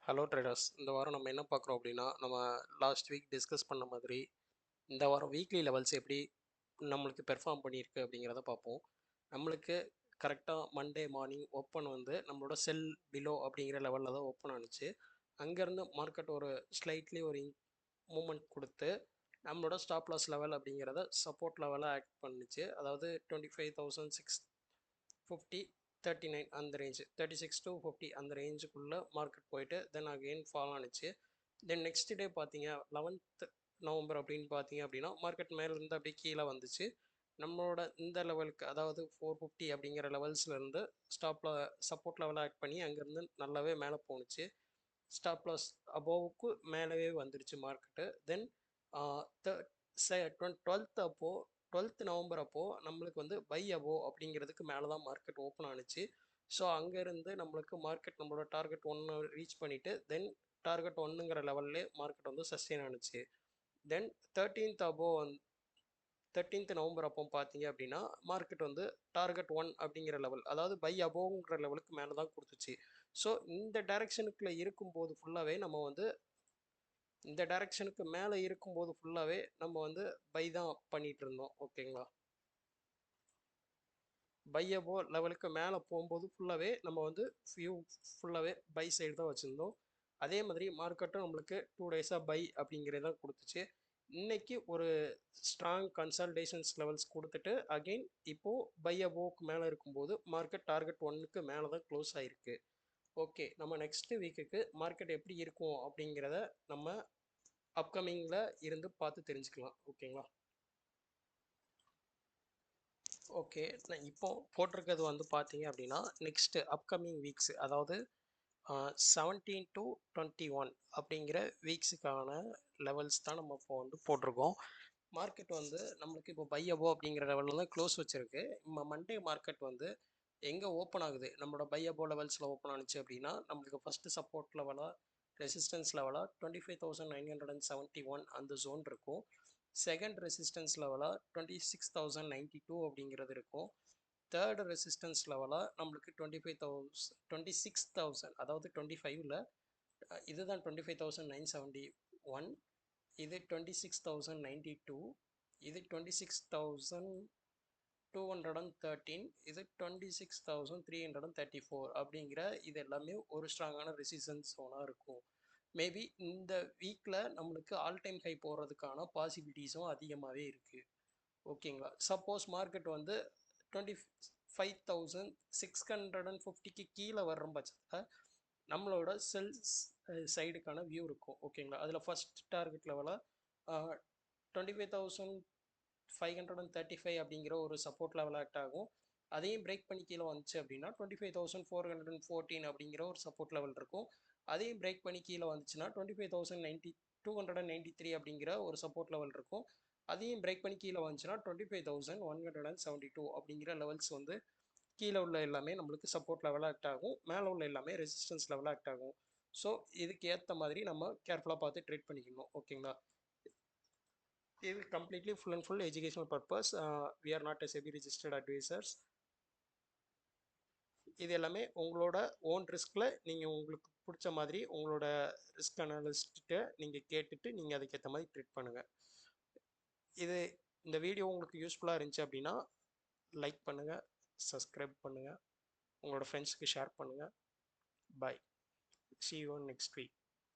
Hello traders. இந்த வாரம் நம்ம என்ன பார்க்குறோம் அப்படின்னா, நம்ம லாஸ்ட் வீக் டிஸ்கஸ் பண்ண மாதிரி இந்த வாரம் வீக்லி லெவல்ஸ் எப்படி நம்மளுக்கு பெர்ஃபார்ம் பண்ணியிருக்கு அப்படிங்கிறத பார்ப்போம். நம்மளுக்கு கரெக்டாக மண்டே மார்னிங் ஓப்பன் வந்து நம்மளோட செல் பிலோ அப்படிங்கிற லெவலில் தான் ஓப்பன் ஆனுச்சு. அங்கேருந்து மார்க்கெட் ஒரு ஸ்லைட்லி ஒரு மூமெண்ட் கொடுத்து நம்மளோட ஸ்டாப் லாஸ் லெவல் அப்படிங்கிறத சப்போர்ட் லெவலாக ஆக்ட் பண்ணுச்சு. அதாவது 25,650 39 அந்த ரேஞ்சு 36 to 50 அந்த ரேஞ்சுக்குள்ளே மார்க்கெட் போயிட்டு தென் அகெயின் ஃபால் ஆனிச்சு. தென் நெக்ஸ்ட் டே பார்த்தீங்க 11th நவம்பர் அப்படின்னு பார்த்தீங்க அப்படின்னா மார்க்கெட் மேலேருந்து அப்படியே கீழே வந்துச்சு. நம்மளோட இந்த லெவலுக்கு அதாவது 450 அப்படிங்கிற லெவல்ஸ்லேருந்து ஸ்டாப்பில் சப்போர்ட் லெவலாக ஆக்ட் பண்ணி அங்கேருந்து நல்லாவே மேலே போணுச்சு. ஸ்டாப் லாஸ் அபோவுக்கு மேலவே வந்துடுச்சு மார்க்கெட்டு. தென் 12th அப்போது 12th நவம்பர் அப்போது நம்மளுக்கு வந்து பை அபோவ் அப்படிங்கிறதுக்கு மேலே தான் மார்க்கெட் ஓப்பன் ஆனுச்சு. ஸோ அங்கேருந்து நம்மளுக்கு மார்க்கெட் நம்மளோட டார்கெட் 1 ரீச் பண்ணிவிட்டு தென் டார்கெட் 1ங்கிற லெவல்லே மார்க்கெட் வந்து சஸ்டெயின் ஆனுச்சு. தென் 13th அபோவ் 13th நவம்பர் அப்போ பார்த்தீங்க அப்படின்னா மார்க்கெட் வந்து டார்கெட் 1 அப்படிங்கிற லெவல் அதாவது பை அபோவ்ங்கிற லெவலுக்கு மேலே தான் கொடுத்துச்சு. ஸோ இந்த டைரெக்ஷனுக்குள்ளே இருக்கும்போது ஃபுல்லாகவே நம்ம வந்து இந்த டைரெக்ஷனுக்கு மேலே இருக்கும்போது ஃபுல்லாகவே நம்ம வந்து பை தான் பண்ணிகிட்டு இருந்தோம். ஓகேங்களா? பை அபோ லெவலுக்கு மேலே போகும்போது ஃபுல்லாகவே நம்ம வந்து ஃபுல்லாகவே பை சைடு தான் வச்சுருந்தோம். அதே மாதிரி மார்க்கெட்டும் நம்மளுக்கு 2 டேஸாக பை அப்படிங்கிறதான் கொடுத்துச்சு. இன்னைக்கு ஒரு ஸ்ட்ராங் கன்சல்டேஷன்ஸ் லெவல்ஸ் கொடுத்துட்டு அகெயின் இப்போது பை அபோவுக்கு மேலே இருக்கும்போது மார்க்கெட் டார்கெட் 1க்கு மேலே தான் க்ளோஸ் ஆகிருக்கு. ஓகே, நம்ம நெக்ஸ்ட் வீக்குக்கு மார்க்கெட் எப்படி இருக்கும் அப்படிங்கிறத நம்ம அப்கமிங்கில் இருந்து பார்த்து தெரிஞ்சுக்கலாம். ஓகேங்களா? ஓகே, நான் இப்போ போட்டிருக்கிறது வந்து பார்த்தீங்க அப்படின்னா நெக்ஸ்ட்டு அப்கமிங் வீக்ஸ் அதாவது 17 to 21 அப்படிங்கிற வீக்ஸுக்கான லெவல்ஸ் தான் நம்ம இப்போ வந்து போட்டிருக்கோம். மார்க்கெட் வந்து நம்மளுக்கு இப்போ பை அபோ அப்படிங்கிற லெவலில் தான் க்ளோஸ் வச்சுருக்கு. நம்ம மண்டே மார்க்கெட் வந்து எங்கே ஓப்பன் ஆகுது நம்மளோட பை அபோ லெவல்ஸில் ஓப்பன் ஆனிச்சு அப்படின்னா நம்மளுக்கு ஃபஸ்ட்டு சப்போர்ட் லெவலாக ரெசிஸ்டன்ஸ் லெவலாக 25,971 அந்த ஜோன் இருக்கும். செகண்ட் ரெசிஸ்டன்ஸ் லெவலாக 26,092 அப்படிங்கிறது இருக்கும். தேர்டு ரெசிஸ்டன்ஸ் லெவலாக நம்மளுக்கு 26,000 அதாவது 25ல் இதுதான் 25,971, இது 26,092, இது 26,213, இது 26,334 அப்படிங்கிற இது எல்லாமே ஒரு ஸ்ட்ராங்கான ரெசிஸ்டன்ஸ் ஜோனாக இருக்கும். மேபி இந்த வீக்கில் நம்மளுக்கு ஆல் டைம் ஹை போகிறதுக்கான பாசிபிலிட்டிஸும் அதிகமாகவே இருக்குது. ஓகேங்களா? சப்போஸ் மார்க்கெட் வந்து 25,650க்கு கீழே வர்ற பட்சத்தில் நம்மளோட செல்ஸ் சைடுக்கான வியூ இருக்கும். ஓகேங்களா? அதில் ஃபஸ்ட் டார்கெட் லெவலாக 25,535 அப்படிங்கிற ஒரு சப்போர்ட் லெவல் ஆக்ட் ஆகும். அதையும் பிரேக் பண்ணி கீழே வந்துச்சு அப்படின்னா 25,414 அப்படிங்கிற ஒரு சப்போர்ட் லெவல் இருக்கும். அதையும் பிரேக் பண்ணி கீழே வந்துச்சுன்னா 25,293 அப்படிங்கிற ஒரு சப்போர்ட் லெவல் இருக்கும். அதையும் பிரேக் பண்ணி கீழே வந்துச்சுன்னா 25,172 அப்படிங்கிற லெவல்ஸ் வந்து கீழே உள்ள எல்லாமே நம்மளுக்கு சப்போர்ட் லெவலாக ஆக்ட் ஆகும். மேலே உள்ள எல்லாமே ரெசிஸ்டன்ஸ் லெவலாக ஆக்ட் ஆகும். ஸோ இதுக்கு ஏற்ற மாதிரி நம்ம கேர்ஃபுல்லாக பார்த்து ட்ரேட் பண்ணிக்கணும். ஓகேங்களா? இது completely full and full educational purpose. We are not a SEBI registered advisors. இது எல்லாமே உங்களோட ஓன் ரிஸ்கில் நீங்கள் உங்களுக்கு பிடிச்ச மாதிரி உங்களோட ரிஸ்க் அனாலிஸ்ட்டை நீங்கள் கேட்டுட்டு நீங்கள் அதுக்கேற்ற மாதிரி ட்ரீட் பண்ணுங்கள். இது இந்த வீடியோ உங்களுக்கு யூஸ்ஃபுல்லாக இருந்துச்சு அப்படின்னா லைக் பண்ணுங்கள், சப்ஸ்கிரைப் பண்ணுங்கள், உங்களோட ஃப்ரெண்ட்ஸுக்கு ஷேர் பண்ணுங்கள். பாய். See you on next week.